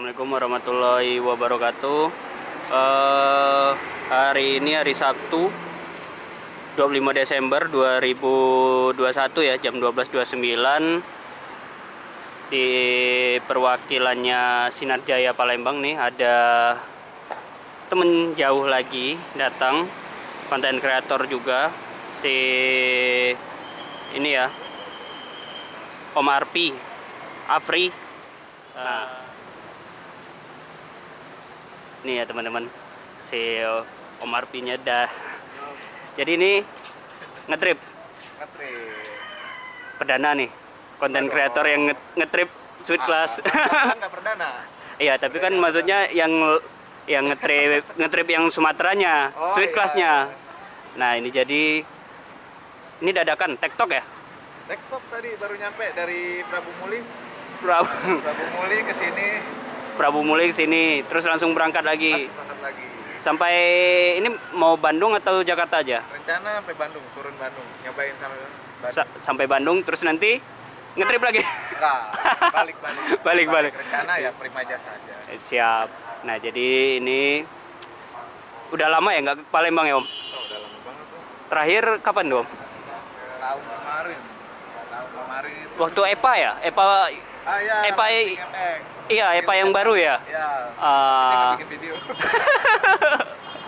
Assalamualaikum warahmatullahi wabarakatuh. Hari ini hari Sabtu 25 Desember 2021 ya, jam 12.29 di perwakilannya Sinar Jaya Palembang nih ada temen jauh lagi datang, konten kreator juga, si ini ya, Om Arpi Afri. Nih ya teman-teman, si Om Arpinya dah. Jadi ini ngetrip perdana nih, konten kreator yang ngetrip Sweet Class. Kan nggak perdana. Iya, tapi kan maksudnya yang ngetrip yang Sumateranya, Sweet Class-nya. Nah, ini jadi ini dadakan TikTok ya? TikTok tadi baru nyampe dari Prabu Muli. Prabu Muli ke sini. Prabu Muli sini, terus langsung berangkat lagi. Sampai ini mau Bandung atau Jakarta aja? Rencana sampai Bandung, turun Bandung, nyobain sampai Bandung. Sampai Bandung, terus nanti ngetrip lagi. Nah, balik. Rencana ya Prima Jasa aja. Siap. Nah, jadi ini udah lama ya nggak ke Palembang ya, Om? Oh, udah lama banget tuh. Terakhir kapan, Om? Tahun kemarin. Waktu EPA ya? EPA. Ya, EPA. Iya, EPA yang baru ya? Iya. Bisa nggak bikin video.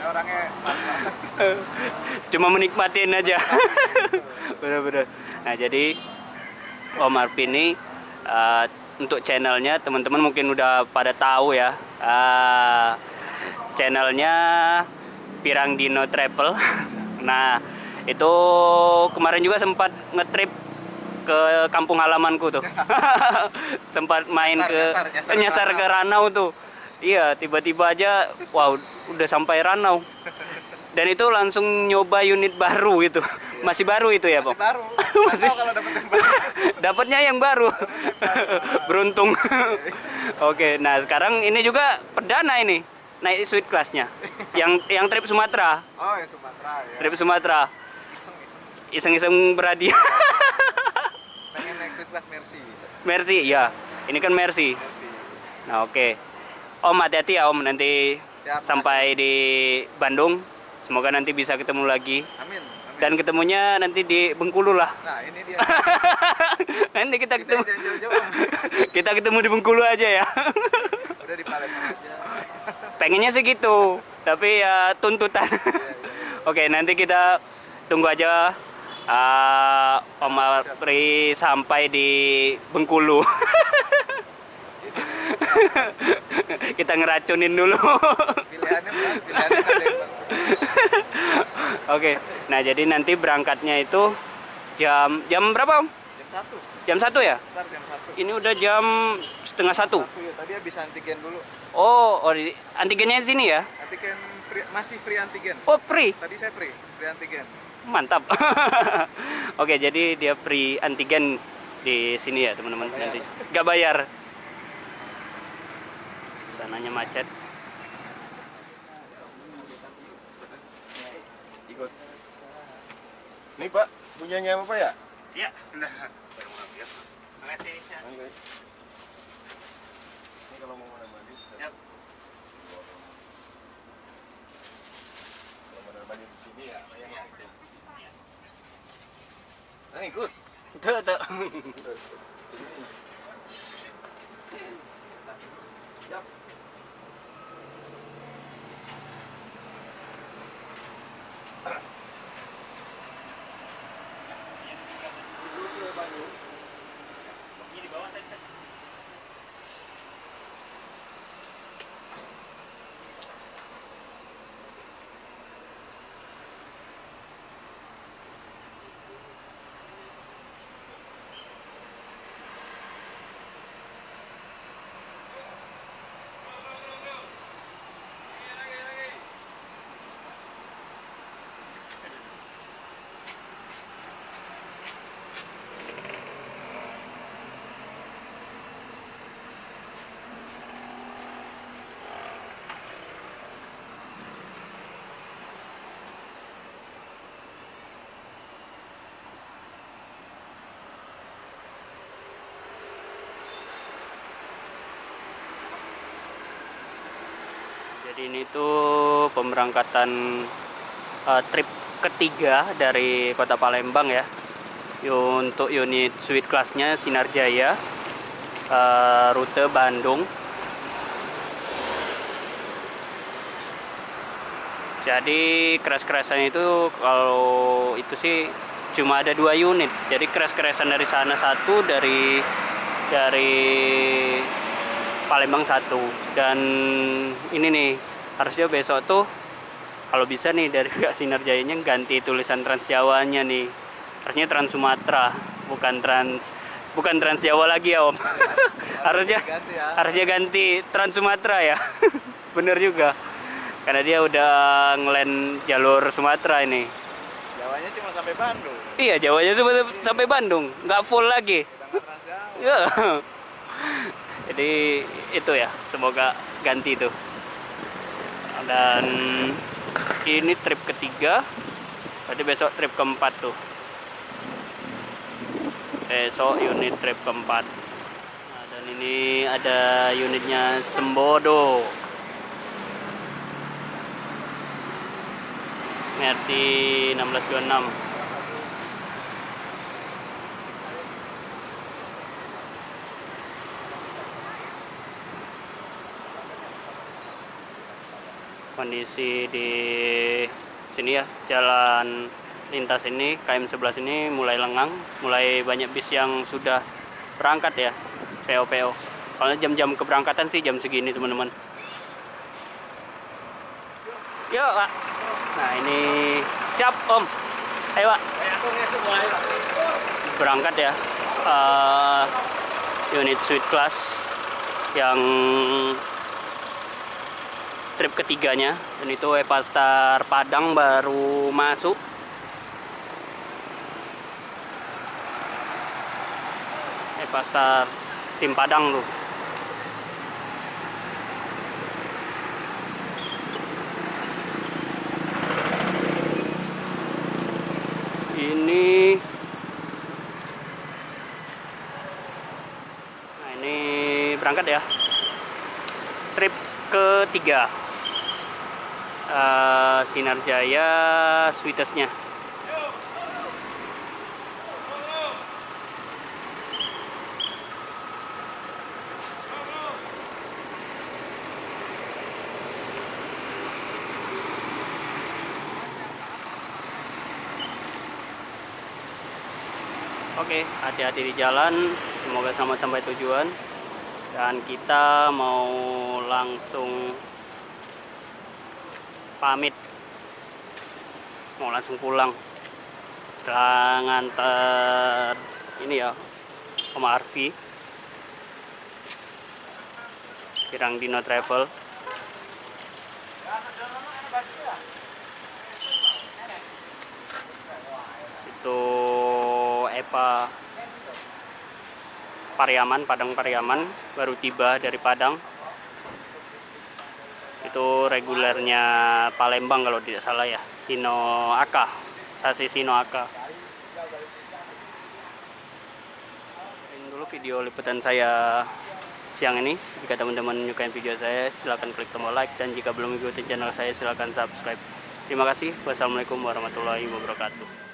Orangnya malas-malasan. Cuma menikmatin aja. Bener-bener. Nah, jadi Om Arpi ini untuk channelnya teman-teman mungkin udah pada tahu ya. Channelnya Pirang Dino Travel. Nah, itu kemarin juga sempat ngetrip ke kampung halamanku tuh. Sempat main nyasar ke Ranau tuh. Iya, tiba-tiba aja wow, udah sampai Ranau. Dan itu langsung nyoba unit baru itu. Masih baru itu ya, Bang? Masih baru. Masih tahu kalau dapat yang baru. Dapatnya yang baru. Beruntung. Oke, nah sekarang ini juga perdana ini naik Sweet Class-nya. Yang trip Sumatera. Oh, ya Sumatera ya. Trip Sumatera. Iseng-iseng berhadiah. Pengen naik Sweet Class Mercy. Mercy, ya. Ini kan Mercy. Nah, oke. Om hati-hati ya, Om, nanti sampai di Bandung. Semoga nanti bisa ketemu lagi. Amin. Dan ketemunya nanti di Bengkulu lah. Nah, ini dia. Nanti kita ketemu. Jauh-jauh. Kita ketemu di Bengkulu aja ya. Udah di Palembang aja. Pengennya sih gitu, tapi ya tuntutan. Oke, nanti kita tunggu aja Om Apri sampai di Bengkulu. Kita ngeracunin dulu. Pilihannya ada yang bagus. Oke, nah jadi nanti berangkatnya itu jam berapa, Om? Jam 1. Jam 1 ya? Start jam 1. Ini udah jam setengah 1. Ya, tadi habis antigen dulu. Oh, antigennya di sini ya? Antigen free, masih free antigen. Oh, free. Tadi saya free antigen. Mantap. Oke, jadi dia free antigen di sini ya, teman-teman. Nanti nggak bayar. Sananya macet. Ikut. Nih, Pak, punyanya apa ya? Iya, udah. Terima kasih. Ini kalau mau mandi. Siap. Kalau mau mandi di sini ya, bayar itu. Nah, ikut. Tuh. Siap. Jadi ini tuh pemberangkatan trip ketiga dari Kota Palembang ya. Untuk unit suite kelasnya Sinar Jaya, rute Bandung. Jadi crash-crashan itu kalau itu sih cuma ada 2 unit. Jadi crash-crashan dari sana satu, dari Palembang satu. Dan ini nih harusnya besok tuh kalau bisa nih dari pihak Sinar Jayanya ganti tulisan Trans Jawanya nih. Harusnya Trans Sumatera, bukan Trans Jawa lagi ya Om. harusnya ganti Trans Sumatera ya. Bener juga. Karena dia udah ngeland jalur Sumatera ini. Jawanya cuma sampai Bandung. Iya, Jawanya sampai Bandung, nggak full lagi. Ya. Jadi itu ya, semoga ganti tuh. Dan ini trip ketiga, berarti besok trip keempat tuh. Besok unit trip keempat. Nah, dan ini ada unitnya Sembodo. Mercy 1626. Kondisi di sini ya, jalan lintas ini KM 11 ini mulai lengang, mulai banyak bis yang sudah berangkat ya, PO. Soalnya jam-jam keberangkatan sih jam segini teman-teman. Yuk Pak. Nah ini siap Om. Ayo Pak. Berangkat ya. Unit suite class yang trip ketiganya, dan itu Epastar Padang baru masuk. Epastar tim Padang tuh. Ini berangkat ya, trip ketiga Sinar Jaya Suitesnya. Oke, hati-hati di jalan, semoga selamat sampai tujuan. Dan kita mau langsung pamit, mau langsung pulang setelah nganter ini ya Om Arfi, Pirang Dino Travel. Itu EPA Pariaman, Padang Pariaman, baru tiba dari Padang. Itu regulernya Palembang kalau tidak salah ya, Sino Aka, sasis Sino Aka. Ini dulu video liputan saya siang ini. Jika teman-teman menyukai video saya, silahkan klik tombol like, dan jika belum mengikuti channel saya silahkan subscribe. Terima kasih. Wassalamualaikum warahmatullahi wabarakatuh.